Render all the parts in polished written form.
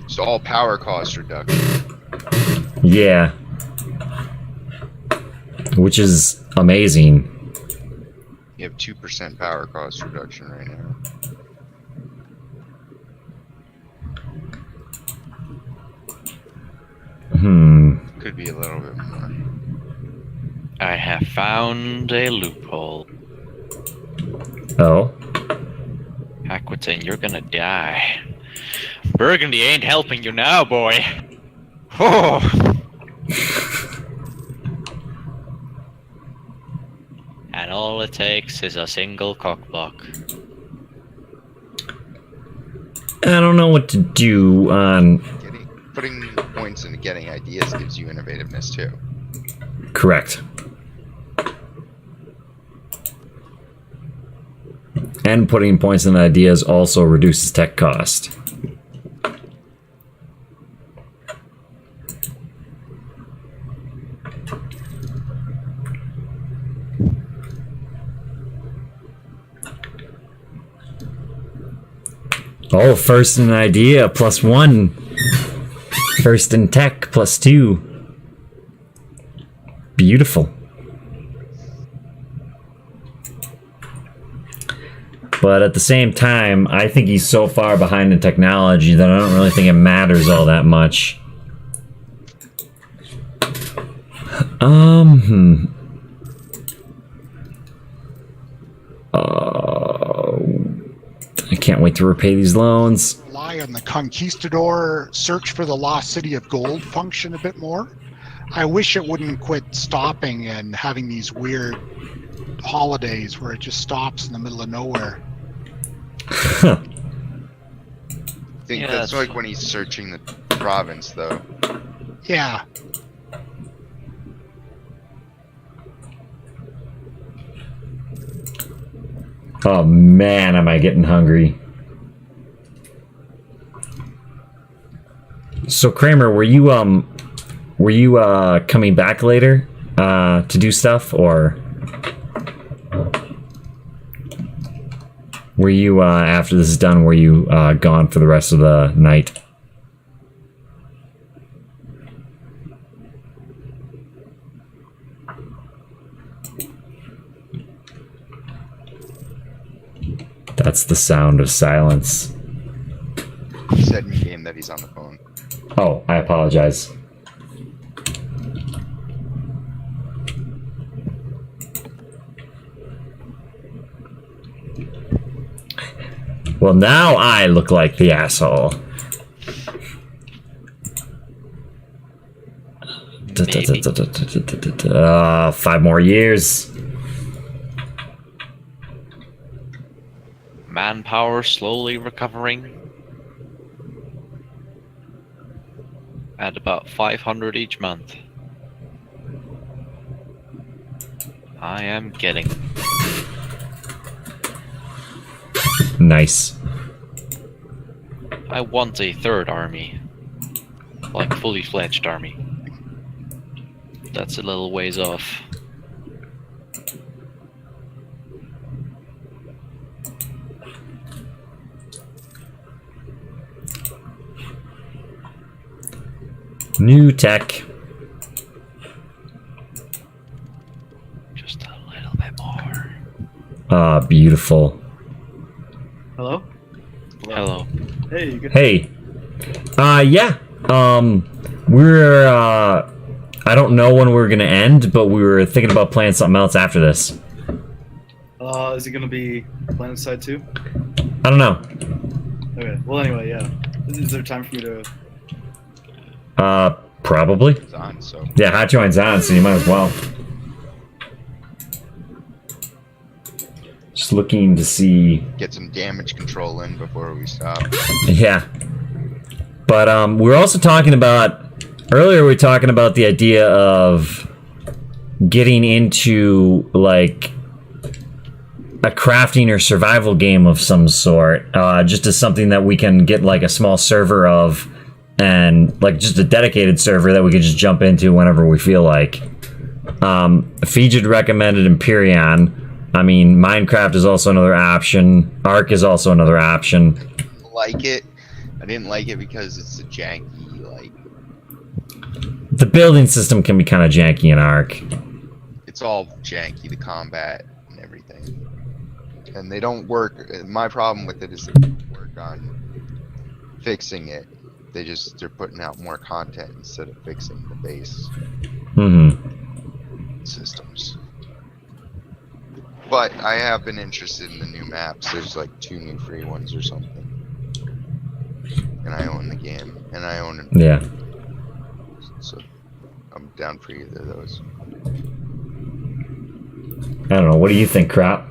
It's all power cost reduction. Yeah. Which is amazing. You have 2% power cost reduction right now. Could be a little bit more. I have found a loophole. Oh? Aquitaine, you're gonna die. Burgundy ain't helping you now, boy. Oh. And all it takes is a single cockblock. I don't know what to do on... Putting points into getting ideas gives you innovativeness too. Correct. And putting points in ideas also reduces tech cost. Oh, first in idea, +1. First in tech, +2. Beautiful. But at the same time, I think he's so far behind in technology that I don't really think it matters all that much. I can't wait to repay these loans. Rely on the Conquistador search for the lost city of gold function a bit more. I wish it wouldn't quit stopping and having these weird holidays where it just stops in the middle of nowhere. I think that's like when he's searching the province, though. Yeah. Oh man, am I getting hungry. So Kramer, were you coming back later to do stuff, or were you after this is done, were you gone for the rest of the night? That's the sound of silence. He said in game that he's on the phone. Oh, I apologize. Well, now I look like the asshole. Maybe. 5 more years. Manpower slowly recovering. At about 500 each month. I am getting. Nice. I want a third army. Like fully fledged army. That's a little ways off. New tech. Just a little bit more. Ah, beautiful. Hello? Hello. Hey, you good? Hey. Yeah. We're, I don't know when we're gonna end, but we were thinking about playing something else after this. Is it gonna be Planet Side 2? I don't know. Okay, well anyway, yeah. Is there time for me to... Probably. It's on, so. Yeah, Hot Joint's on, so you might as well. Just looking to see. Get some damage control in before we stop. Yeah. But we were also talking about earlier. We were talking about the idea of getting into like a crafting or survival game of some sort, just as something that we can get like a small server of, and like just a dedicated server that we could just jump into whenever we feel like. Feej had recommended Empyrean. I mean, Minecraft is also another option. Ark is also another option. Like it. I didn't like it because it's a janky, like, The building system can be kind of janky in Ark. it's all janky, the combat and everything. And they don't work. My problem with it is they don't work on fixing it. They're putting out more content instead of fixing the base systems. But I have been interested in the new maps. There's like 2 new free ones or something. And I own the game. And I own it. Yeah. So I'm down for either of those. I don't know. What do you think, Crop?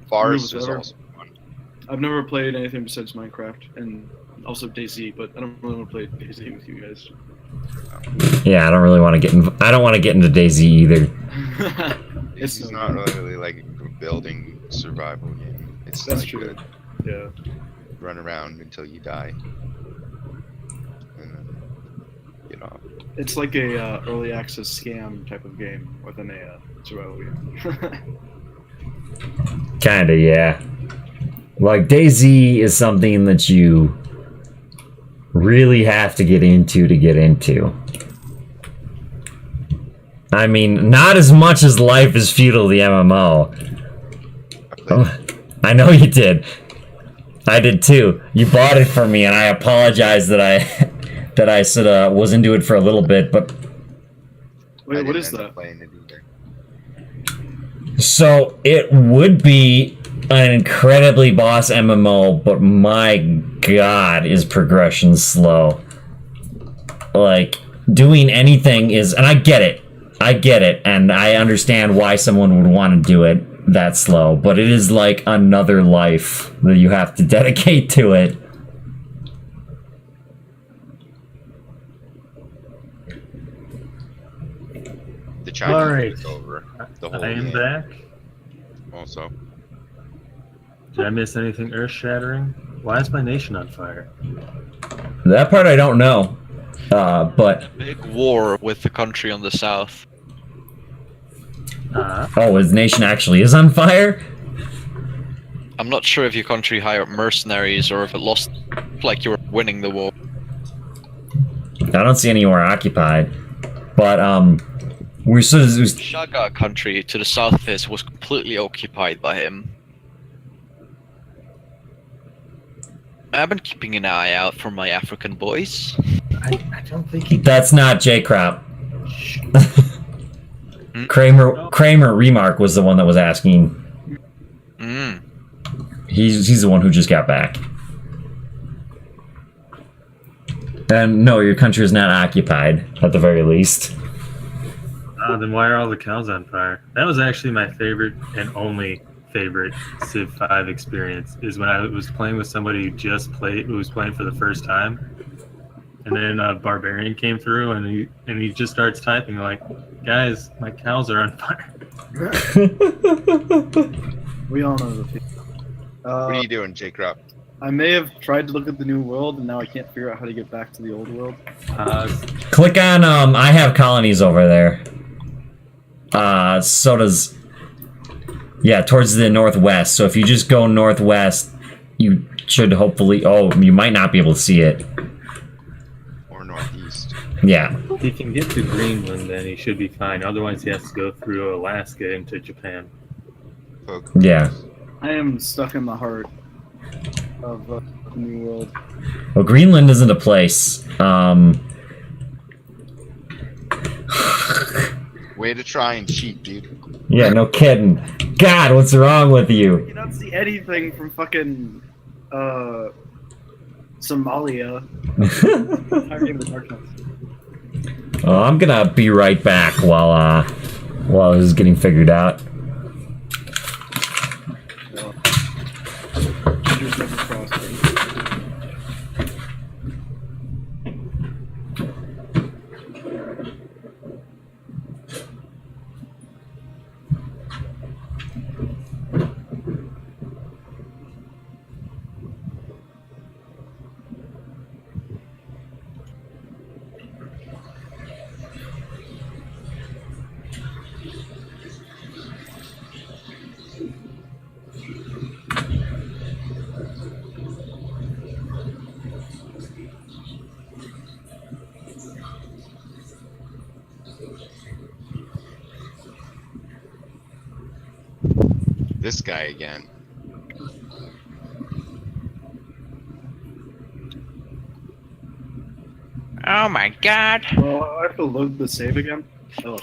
Forest is better. also fun. I've never played anything besides Minecraft and also DayZ, but I don't really want to play DayZ with you guys. Yeah, I don't really want to get I don't want to get into DayZ either. It's so not good. really like a building survival game. It's That's like true. a Yeah. run around until you die. And then get off. It's like a early access scam type of game within a survival game. Kinda, yeah. Like, DayZ is something that you really have to get into. I mean, not as much as Life is Feudal, the MMO. I played Oh, I know you did. I did too. You bought it for me, and I apologize that I sort of was into it for a little bit, but I Wait, what didn't is end up that? playing it either. so it would be an incredibly boss MMO, but my god, is progression slow. Like, doing anything is, and I get it, and I understand why someone would want to do it that slow, but it is like another life that you have to dedicate to it. The Chinese Alright. took over the whole I am game. back. Also, Did I miss anything earth-shattering? Why is my nation on fire? That part I don't know, but Big war with the country on the south. oh, his nation actually is on fire? I'm not sure if your country hired mercenaries or if it lost, like you were winning the war. I don't see anywhere occupied, but we're sort of Shaga country to the south of this was completely occupied by him. I've been keeping an eye out for my African boys. I don't think he. that's not J Crop. Kramer Remark was the one that was asking. Mm. He's the one who just got back. And no, your country is not occupied, at the very least. Then why are all the cows on fire? That was actually my favorite and only favorite Civ 5 experience. Is when I was playing with somebody who was playing for the first time, and then a barbarian came through, and he just starts typing like, "Guys, my cows are on fire." We all know the feeling. what are you doing, J-Crop? I may have tried to look at the new world, and now I can't figure out how to get back to the old world. Click on I have colonies over there. So does, yeah, towards the northwest. So if you just go northwest, you should hopefully, oh, you might not be able to see it. Or northeast? Yeah. If he can get to Greenland, then he should be fine. Otherwise, he has to go through Alaska into Japan. Poke. Yeah. I am stuck in the heart of the new world. Well, Greenland isn't a place. Way to try and cheat, dude. Yeah, no kidding. God, what's wrong with you? You don't see anything from fucking Somalia. Entire game of darkness. Oh, I'm gonna be right back while this is getting figured out. Fingers never crossed, right? this guy again. Oh my god! Oh, I have to load the save again. Oh.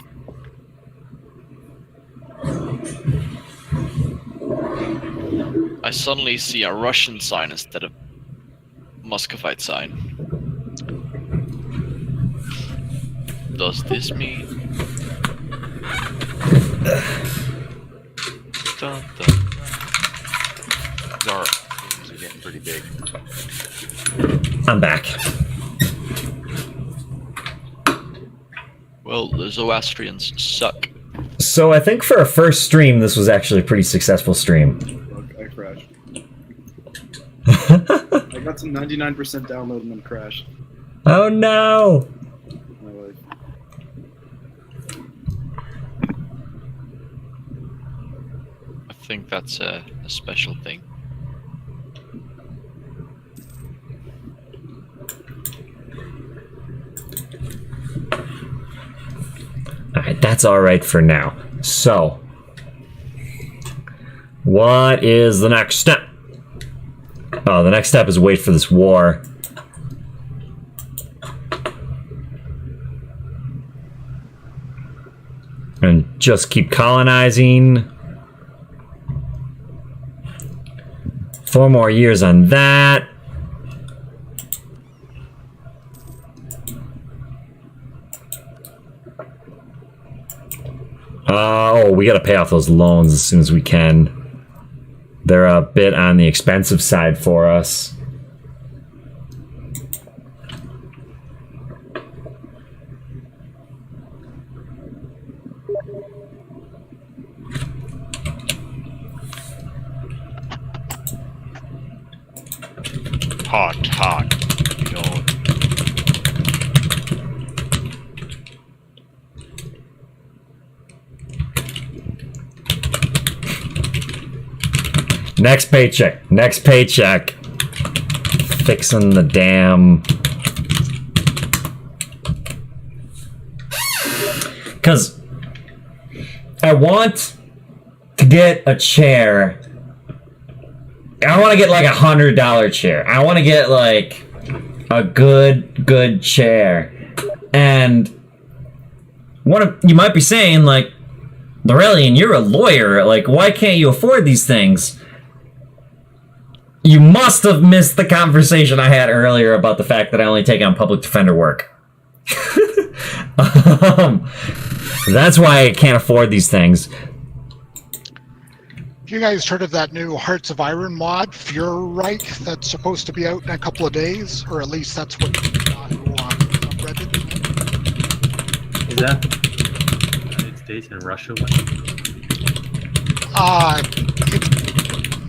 I suddenly see a Russian sign instead of Muscovite sign. Does this mean? Dun, dun. Our games are getting pretty big. I'm back. Well, the Zoroastrians suck. So I think for a first stream, this was actually a pretty successful stream. Fuck, I crashed. I got to 99% download and then crashed. Oh no! My life. I think that's a special thing. Alright, that's alright for now. So, what is the next step? Oh, the next step is wait for this war. And just keep colonizing. 4 more years on that. Oh, we gotta pay off those loans as soon as we can. They're a bit on the expensive side for us. Hot, hot. Yo. Next paycheck. Next paycheck. Fixing the damn... Because I want to get a chair. I want to get like $100 chair. I want to get like a good chair. And you might be saying like, Lorrelion, you're a lawyer. Like, why can't you afford these things? You must have missed the conversation I had earlier about the fact that I only take on public defender work. That's why I can't afford these things. You guys heard of that new Hearts of Iron mod, Fuhrreich, that's supposed to be out in a couple of days? Or at least that's what Reddit. Is that the United States and Russia one?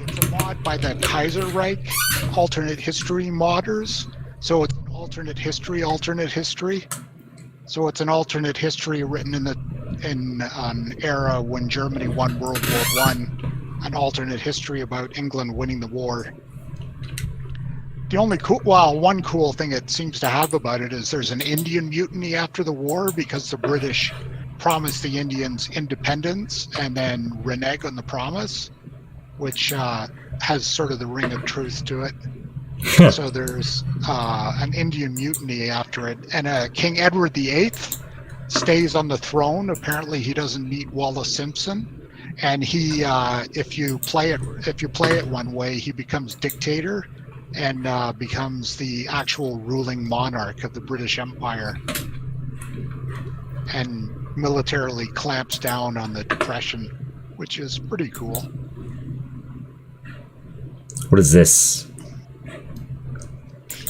It's a mod by the Kaiserreich alternate history modders. So it's an alternate history. So it's an alternate history written in an era when Germany won World War One. An alternate history about England winning the war. The only one cool thing it seems to have about it is there's an Indian mutiny after the war because the British promised the Indians independence and then renege on the promise, which has sort of the ring of truth to it. So there's an Indian mutiny after it, and King Edward VIII stays on the throne. Apparently, he doesn't meet Wallace Simpson. And he, if you play it one way, he becomes dictator and becomes the actual ruling monarch of the British Empire, and militarily clamps down on the Depression, which is pretty cool. What is this?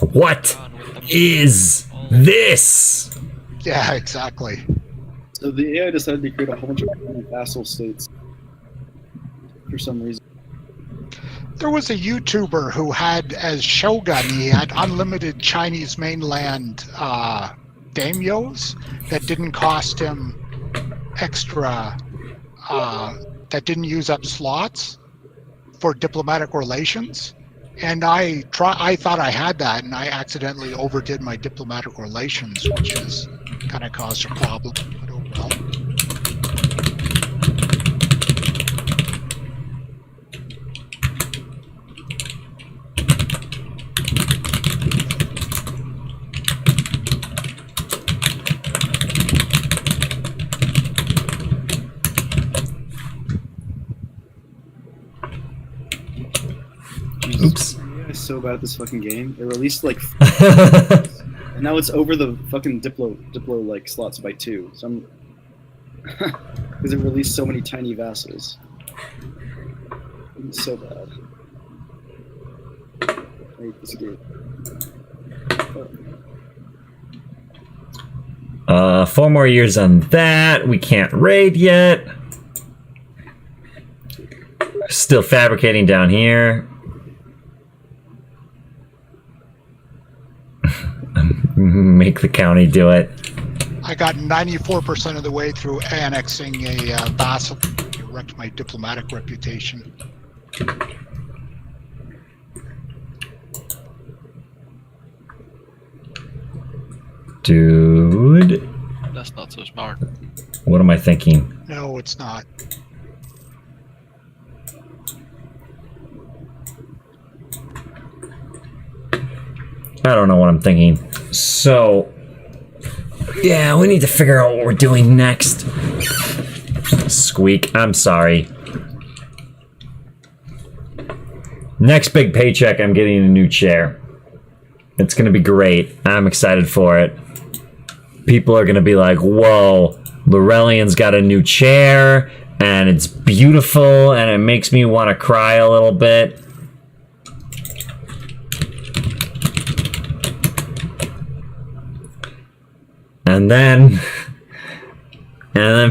What is this? Yeah, exactly. So the AI decided to create a whole bunch of vassal states for some reason. There was a YouTuber who had as shogun, he had unlimited Chinese mainland daimyos that didn't cost him extra, that didn't use up slots for diplomatic relations. And I thought I had that, and I accidentally overdid my diplomatic relations, which has kind of caused a problem. But oh well. so bad at this fucking game. It released like, and now it's over the fucking Diplo like slots by 2. So I'm because it released so many tiny vassals. It's so bad. I hate this game. 4 more years on that. We can't raid yet. Still fabricating down here. Make the county do it. I got 94% of the way through annexing a vassal. It wrecked my diplomatic reputation. Dude. That's not so smart. What am I thinking? No, it's not. I don't know what I'm thinking. So, yeah, we need to figure out what we're doing next. Squeak, I'm sorry. Next big paycheck, I'm getting a new chair. It's gonna be great. I'm excited for it. People are gonna be like, whoa, Lorrelion's got a new chair, and it's beautiful, and it makes me want to cry a little bit. And then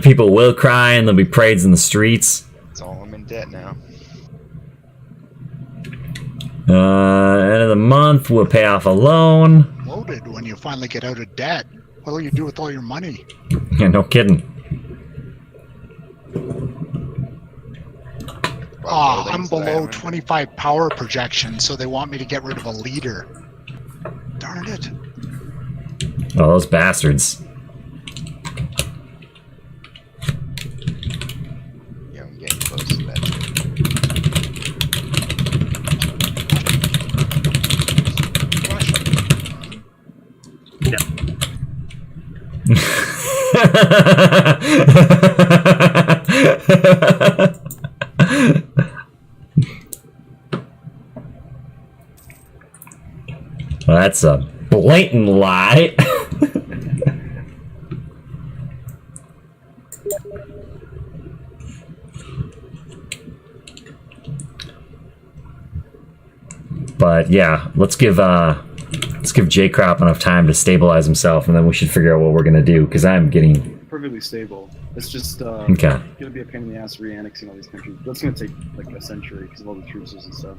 people will cry, and there'll be parades in the streets. It's all I'm in debt now. End of the month, we'll pay off a loan. Loaded when you finally get out of debt. What will you do with all your money? Yeah, no kidding. Ah, I'm Buildings that I below haven't- 25 power projection, so they want me to get rid of a leader. Darn it. Oh, those bastards. Yeah, I'm getting close to that. Well, that's a blatant lie. But yeah, let's give J Crop enough time to stabilize himself, and then we should figure out what we're gonna do. Because I'm getting Perfectly stable. It's just okay. gonna be a pain in the ass re-annexing all these countries. That's gonna take like a century because of all the truces and stuff.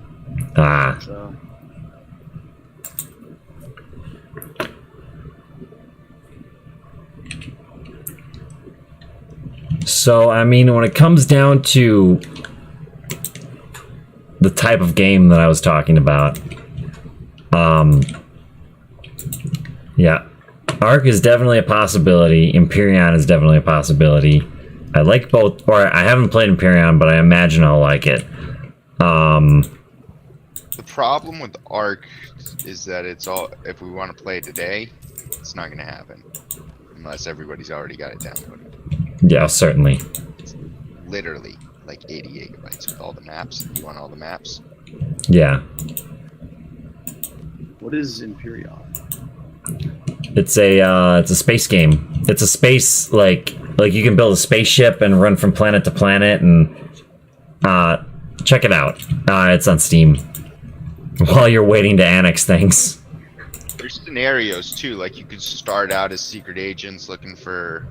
Ah, So so I mean, when it comes down to the type of game that I was talking about, yeah, Arc is definitely a possibility. Empyrean is definitely a possibility. I like both, or I haven't played Empyrean, but I imagine I'll like it. The problem with Arc is that it's all, if we want to play today, it's not going to happen. Unless everybody's already got it downloaded. Yeah, certainly. It's literally like 80 gigabytes with all the maps. You want all the maps? Yeah, what is Imperion? it's a space game. It's a space like you can build a spaceship and run from planet to planet, and check it out. It's on Steam. While you're waiting to annex things. There's scenarios too, like you could start out as secret agents looking for,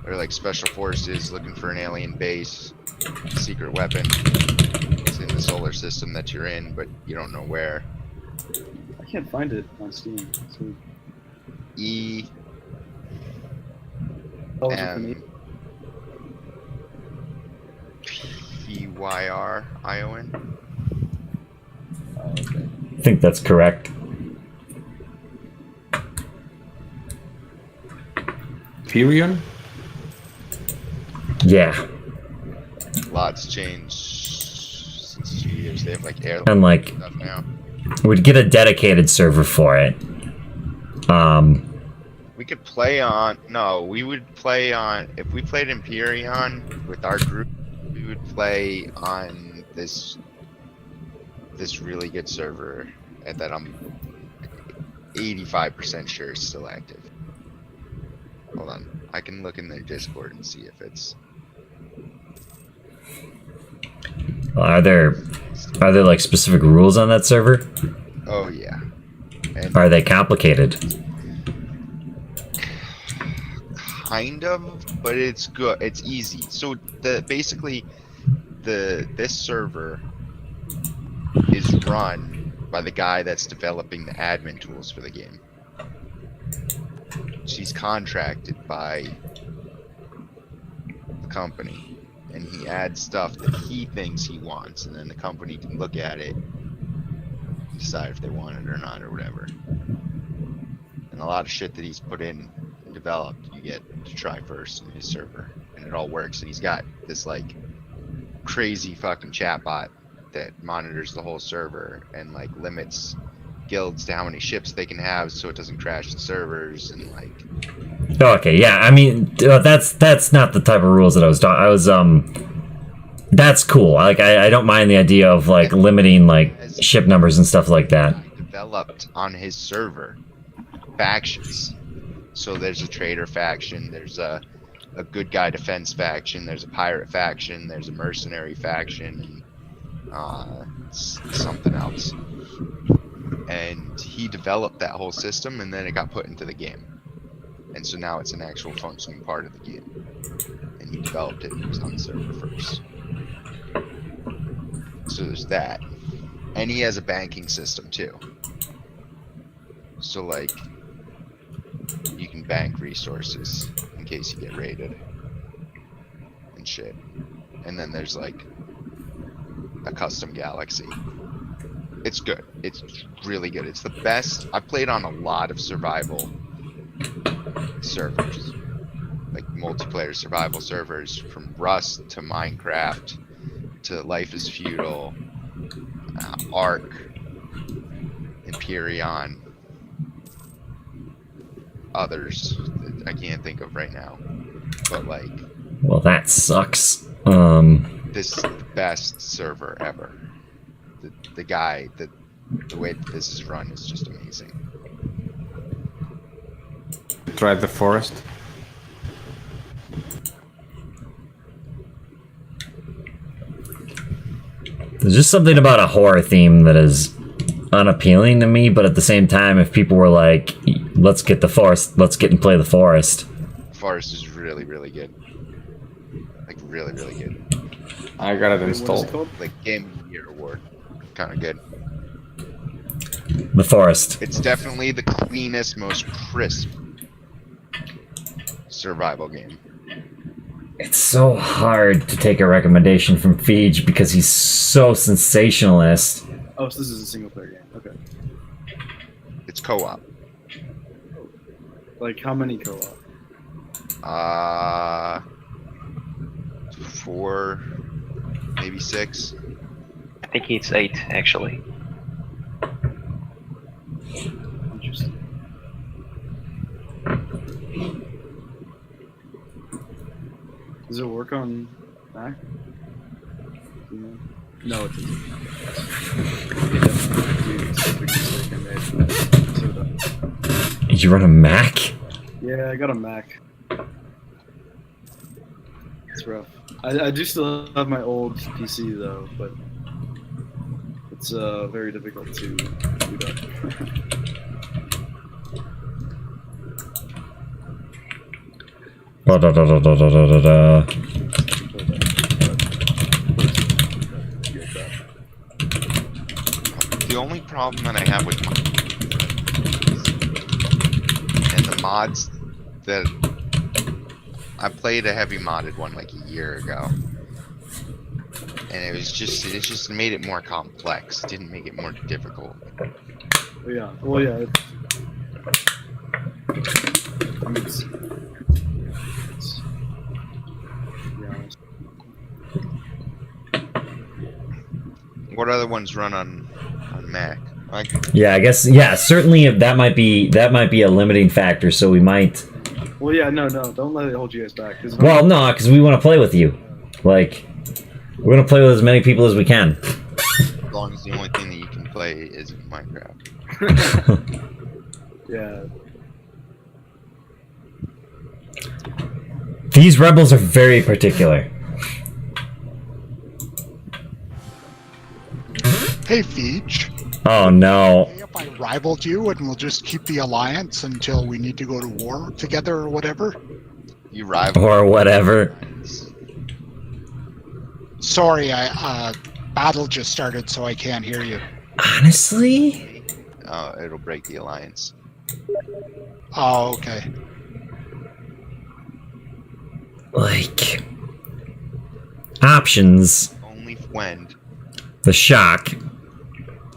or like special forces looking for an alien base, secret weapon. It's in the solar system that you're in, but you don't know where. I can't find it on Steam. So, E oh, is it for me? M PYRION. Oh, okay. I think that's correct. Period. Yeah, Lots changed since 2 years. They have like airline and like stuff now. we'd get a dedicated server for it. We could play on. No, we would play on. If we played Empyrean with our group, we would play on this this really good server that I'm 85% sure is still active. Hold on, I can look in their Discord and see if it's. Are there like specific rules on that server? Oh yeah. And Are they complicated? kind of, but it's good. It's easy. So basically this server is run by the guy that's developing the admin tools for the game. She's contracted by the company, and he adds stuff that he thinks he wants, and then the company can look at it and decide if they want it or not or whatever. And a lot of shit that he's put in and developed, you get to try first in his server, and it all works. And he's got this like crazy fucking chatbot that monitors the whole server and like limits guilds to how many ships they can have so it doesn't crash the servers and like. Okay, yeah. I mean, that's not the type of rules that I was that's cool. Like I don't mind the idea of like limiting like ship numbers and stuff like that. Developed on his server factions. So there's a trader faction, there's a good guy defense faction, there's a pirate faction, there's a mercenary faction, and something else. And he developed that whole system, and then it got put into the game. And so now it's an actual functioning part of the game. And he developed it and it was on the server first. So there's that. And he has a banking system too. So like, you can bank resources in case you get raided and shit. And then there's like a custom galaxy. It's good. It's really good. It's the best. I played on a lot of survival servers, like multiplayer survival servers, from Rust to Minecraft to Life is Feudal, Ark, Empyrean, others that I can't think of right now. But like, well, that sucks. This is the best server ever. The guy, the way that this is run is just amazing. Try the forest. There's just something about a horror theme that is unappealing to me, but at the same time, if people were like, let's get the forest, let's get and play the forest. Forest is really, really good. Like, really, really good. I got it What is it installed. called? Like, Game of the Year award. Kind of good. The forest. It's definitely the cleanest, most crisp survival game. It's so hard to take a recommendation from Feej because he's so sensationalist. Oh, so this is a single player game. Okay. It's co-op. Like how many co-op? 4, maybe 6. I think it's 8 actually. Interesting. Does it work on Mac? Do you know? No, it doesn't. Dude, it's a big mistake I made. So dumb. You run a Mac? Yeah, I got a Mac. It's rough. I do still have my old PC though, but it's very difficult to boot up. Da, da, da, da, da, da, da, da. The only problem that I have with and the mods that I played a heavy modded one like a year ago, and it just made it more complex. It didn't make it more difficult. Yeah. Well, yeah. I mean, it's to be honest. What other ones run on Mac? Yeah, I guess. Yeah, certainly that might be a limiting factor. So we might. Well, yeah. No. Don't let it hold you guys back. Well, no, because we want to play with you. Like, we're gonna play with as many people as we can. As long as the only thing isn't Minecraft. Yeah. These rebels are very particular. Hey, Feej. Oh no. Hey, if I rivaled you and we'll just keep the alliance until we need to go to war together or whatever? You rival. Or whatever. Sorry, battle just started, so I can't hear you. Honestly? Oh, it'll break the alliance. Oh, okay. Like... Options. Only when. The shock.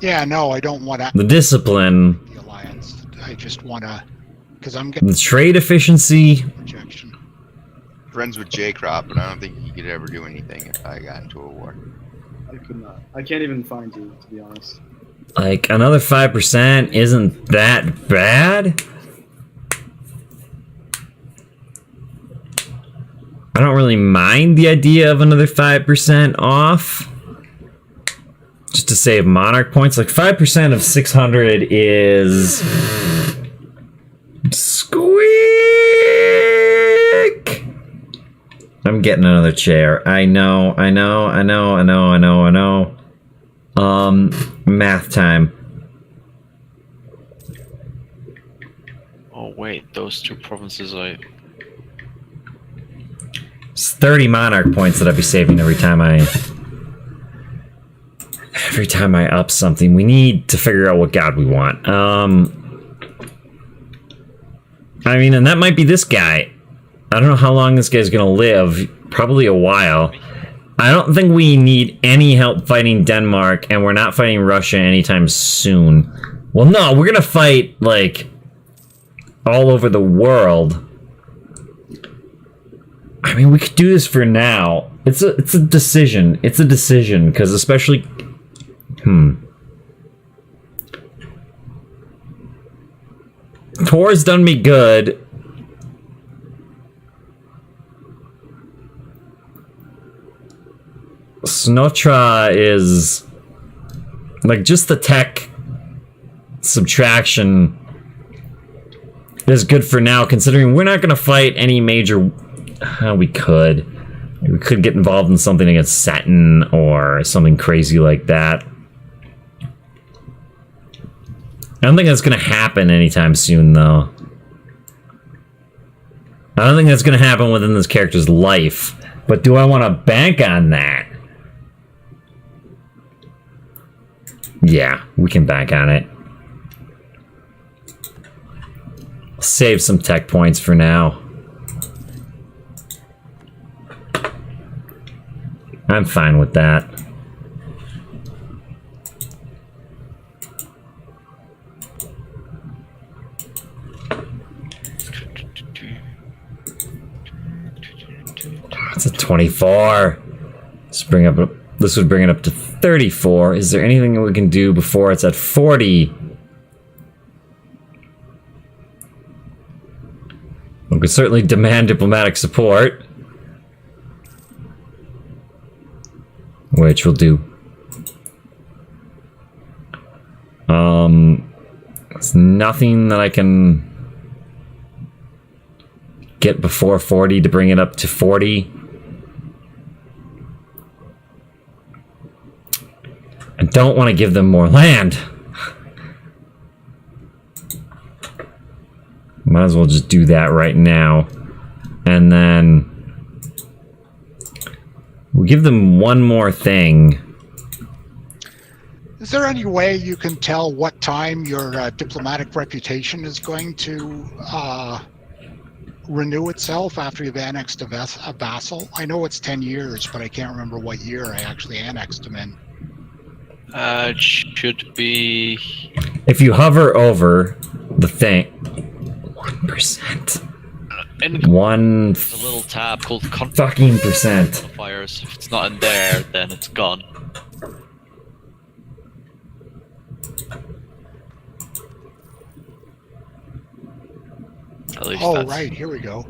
Yeah, no, I don't want to The discipline. the alliance. I just want to, because I'm getting The trade efficiency. rejection. Friends with J-Crop, but I don't think he could ever do anything if I got into a war. I could not. I can't even find you, to be honest. Like, another 5% isn't that bad. I don't really mind the idea of another 5% off. Just to save monarch points. Like, 5% of 600 is... Squeak! I'm getting another chair. I know. Math time. Oh wait, those two provinces I... It's 30 monarch points that I'd be saving every time I up something. We need to figure out what god we want. I mean, and that might be this guy. I don't know how long this guy's gonna live. Probably a while. I don't think we need any help fighting Denmark, and we're not fighting Russia anytime soon. Well, no, we're gonna fight, like, all over the world. I mean, we could do this for now. It's a decision. It's a decision, because especially... Tor's done me good. Snotra is... like, just the tech subtraction is good for now, considering we're not going to fight any major... we could. We could get involved in something against Saturn or something crazy like that. I don't think that's going to happen anytime soon, though. I don't think that's going to happen within this character's life. But do I want to bank on that? Yeah, we can bank on it. Save some tech points for now. I'm fine with that. It's a 24. Let's bring up. This would bring it up to 34. Is there anything that we can do before it's at 40? We could certainly demand diplomatic support. Which we'll do. There's nothing that I can get before 40 to bring it up to 40. I don't want to give them more land. Might as well just do that right now. And then we'll give them one more thing. Is there any way you can tell what time your diplomatic reputation is going to renew itself after you've annexed a vassal? I know it's 10 years, but I can't remember what year I actually annexed him in. It should be... If you hover over the thing... 1%. One There's a little tab called fucking percent. Modifiers. If it's not in there, then it's gone. At least Oh, that's... right, here we go.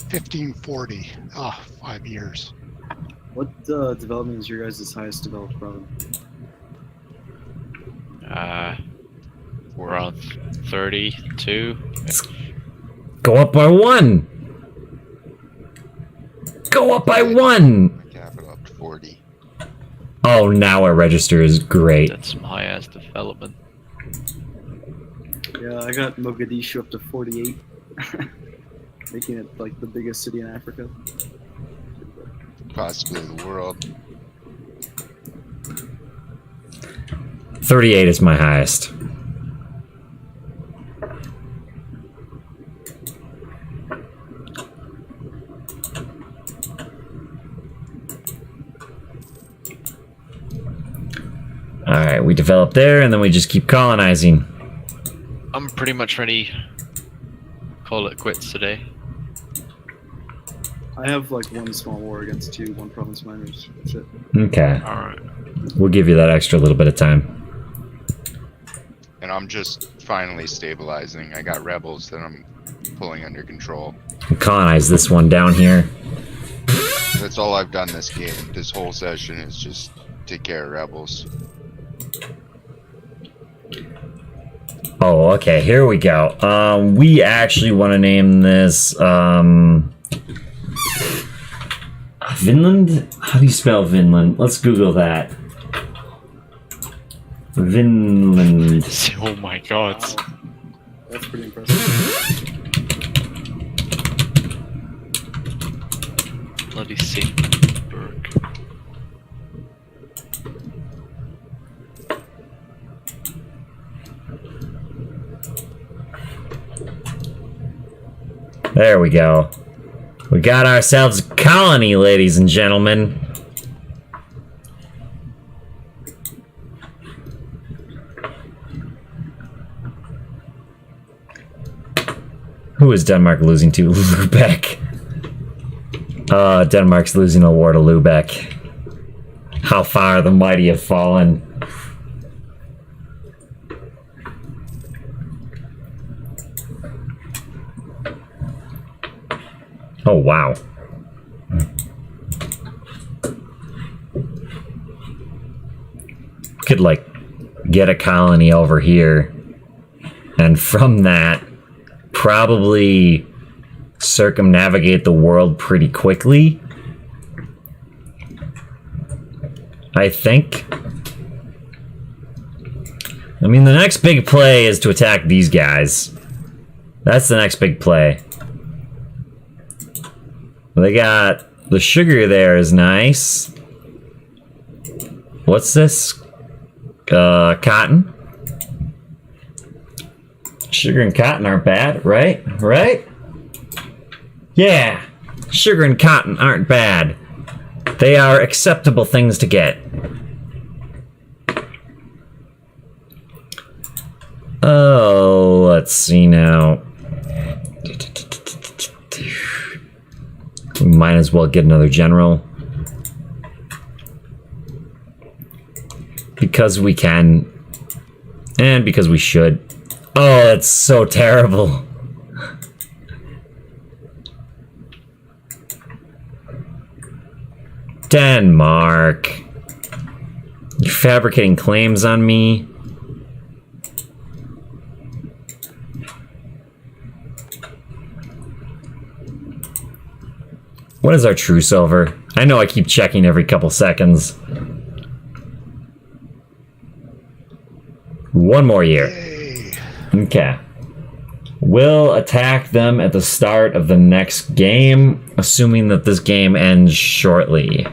$1540. Ah, 5 years. What development is your guys' highest developed province? We're on 32. Go up by 1! Go up by 1! My capital up to 40. Oh, now our register is great. That's some high-ass development. Yeah, I got Mogadishu up to 48, making it like the biggest city in Africa. Possibly the world. 38 is my highest. Alright, we develop there and then we just keep colonizing. I'm pretty much ready. Call it quits today. I have like one small war against 2 one province miners. That's it. Okay. Alright. We'll give you that extra little bit of time. And I'm just finally stabilizing. I got rebels that I'm pulling under control. We'll colonize this one down here. That's all I've done this game. This whole session is just take care of rebels. Oh, okay, here we go. We actually want to name this, Vinland? How do you spell Vinland? Let's Google that. Vinland. Oh my god. Wow. That's pretty impressive. Bloody St. Petersburg. There we go. We got ourselves a colony, ladies and gentlemen. Who is Denmark losing to? Lubeck. Denmark's losing a war to Lubeck. How far the mighty have fallen. Oh, wow. Could, like, get a colony over here. And from that, probably circumnavigate the world pretty quickly. I think. I mean, the next big play is to attack these guys. That's the next big play. They got the sugar there is nice. What's this? Cotton. Sugar and cotton aren't bad, right? Right? Yeah. Sugar and cotton aren't bad. They are acceptable things to get. Oh, let's see now. We might as well get another general. Because we can. And because we should. Oh, that's so terrible. Denmark. You're fabricating claims on me. What is our truce over? I know I keep checking every couple seconds. 1 more year. Yay. Okay. We'll attack them at the start of the next game, assuming that this game ends shortly.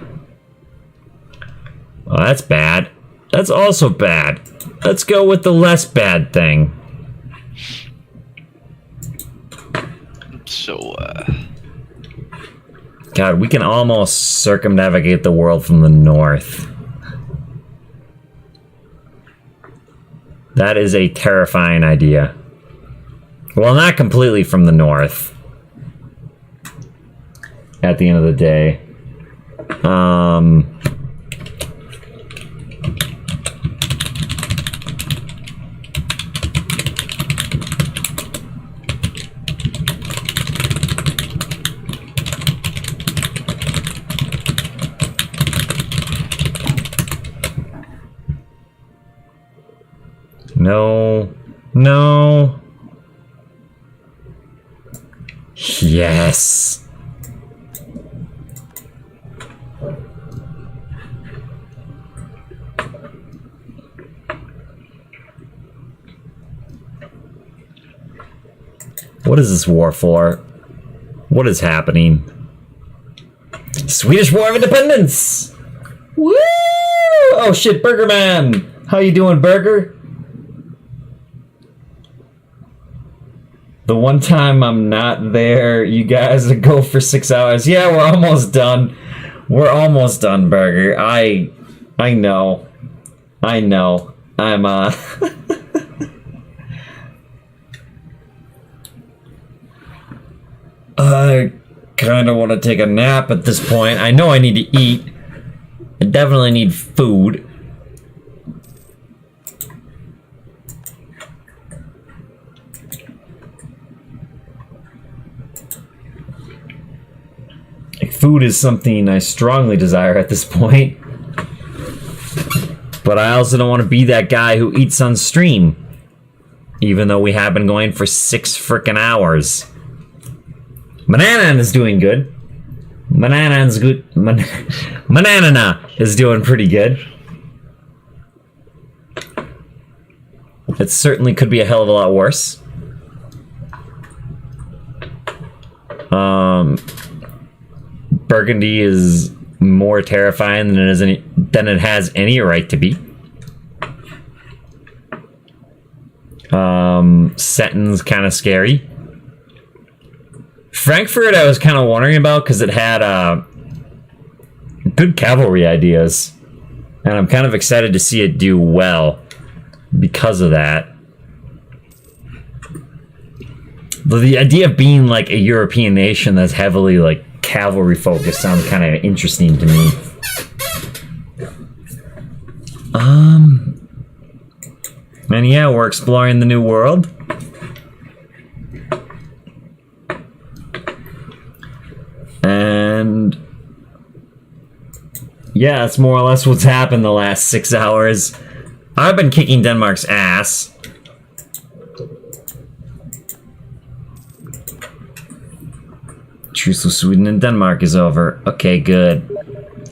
Well, that's bad. That's also bad. Let's go with the less bad thing. So, God, we can almost circumnavigate the world from the north. That is a terrifying idea. Well, not completely from the north. At the end of the day. No. No. Yes. What is this war for? What is happening? Swedish War of Independence! Woo! Oh shit, Burger Man! How you doing, Burger? The one time I'm not there, you guys go for 6 hours. Yeah, we're almost done. We're almost done, Burger. I know. I know. I'm I kind of want to take a nap at this point. I know I need to eat. I definitely need food. Food is something I strongly desire at this point. But I also don't want to be that guy who eats on stream. Even though we have been going for 6 frickin' hours. Banana is doing good. Banana is good. Banana is doing pretty good. It certainly could be a hell of a lot worse. Burgundy is more terrifying than it has any right to be. Setton's kind of scary. Frankfurt I was kind of wondering about because it had good cavalry ideas. And I'm kind of excited to see it do well because of that. But the idea of being like a European nation that's heavily like cavalry focused sounds kind of interesting to me. And yeah, we're exploring the new world. And yeah, that's more or less what's happened the last 6 hours. I've been kicking Denmark's ass. Truce with Sweden and Denmark is over. Okay, good.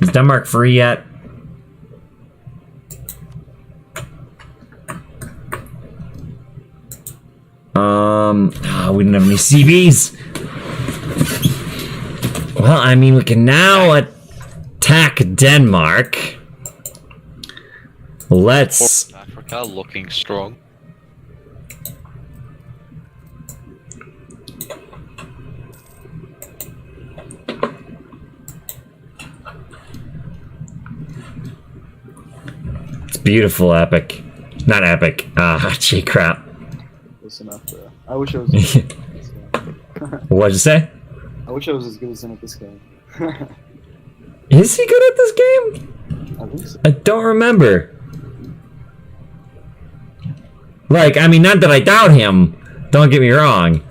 Is Denmark free yet? We didn't have any CBs. Well, I mean, we can now attack Denmark. Let's... North Africa looking strong. It's beautiful, epic. Not epic. Gee, crap. Close enough, bro. I wish I was as good at this game. What'd you say? I wish I was as good as him at this game. Is he good at this game? I think so. I don't remember. Like, I mean, not that I doubt him. Don't get me wrong.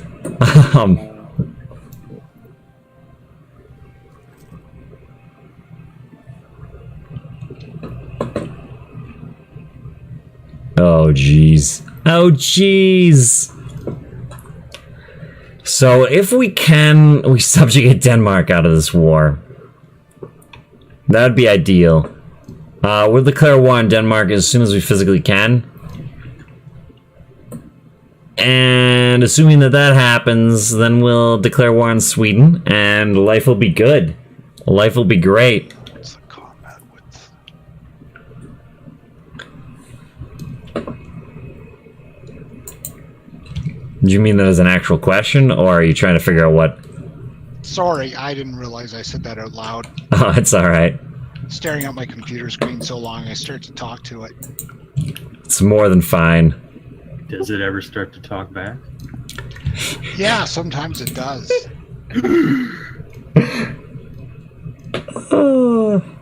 Oh, jeez. Oh, jeez. So, if we can, we subjugate Denmark out of this war. That would be ideal. We'll declare war on Denmark as soon as we physically can. And assuming that that happens, then we'll declare war on Sweden, and life will be good. Life will be great. What's the combat width? Do you mean that as an actual question, or are you trying to figure out what? Sorry, I didn't realize I said that out loud. Oh, it's alright. Staring at my computer screen so long, I start to talk to it. It's more than fine. Does it ever start to talk back? Yeah, sometimes it does.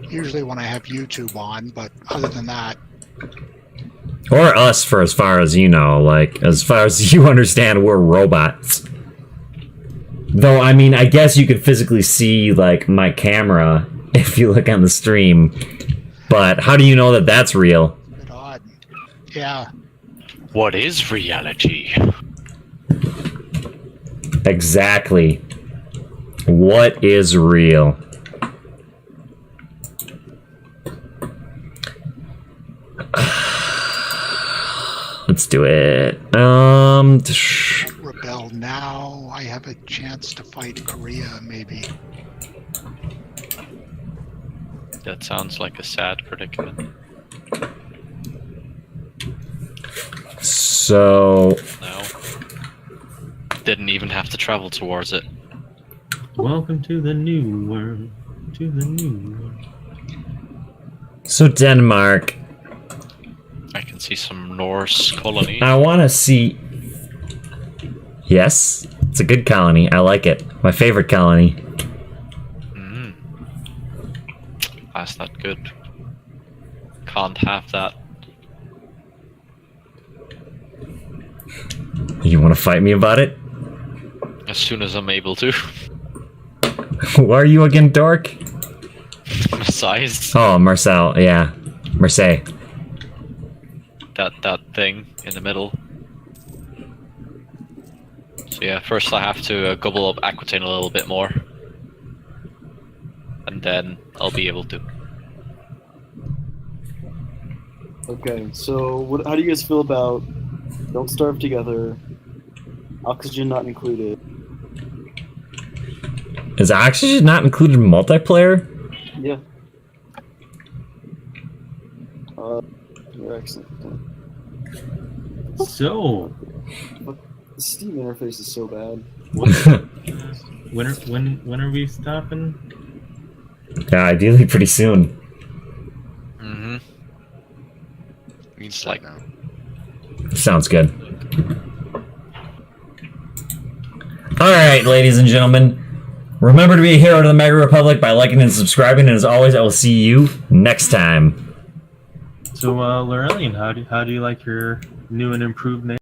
Usually when I have YouTube on, but other than that, Or us, for as far as you know. Like, as far as you understand, we're robots. Though, I mean, I guess you could physically see, like, my camera if you look on the stream. But how do you know that that's real? a bit odd. Yeah. What is reality? Exactly. What is real? Let's do it. Rebel now. I have a chance to fight Korea, maybe. That sounds like a sad predicament. So No. Didn't even have to travel towards it. Welcome to the new world. To the new world. Denmark. I can see some Norse colonies. I want to see. Yes, it's a good colony. I like it. My favorite colony. Mm. That's not good. Can't have that. You want to fight me about it? As soon as I'm able to. Who are you again, Dork? Size. Oh, Marcel. Yeah, Marseille. That thing in the middle. So yeah, first I have to gobble up Aquitaine a little bit more. And then I'll be able to. Okay, so how do you guys feel about Don't Starve Together, Oxygen Not Included? Is oxygen not included in multiplayer? Yeah. You're excellent. So, The Steam interface is so bad. when are we stopping? Yeah, ideally pretty soon. Mm-hmm. It's like- now. Sounds good. Alright, ladies and gentlemen. Remember to be a hero to the Mega Republic by liking and subscribing, and as always, I will see you next time. So, Lorrelion, how do you like your new and improved name?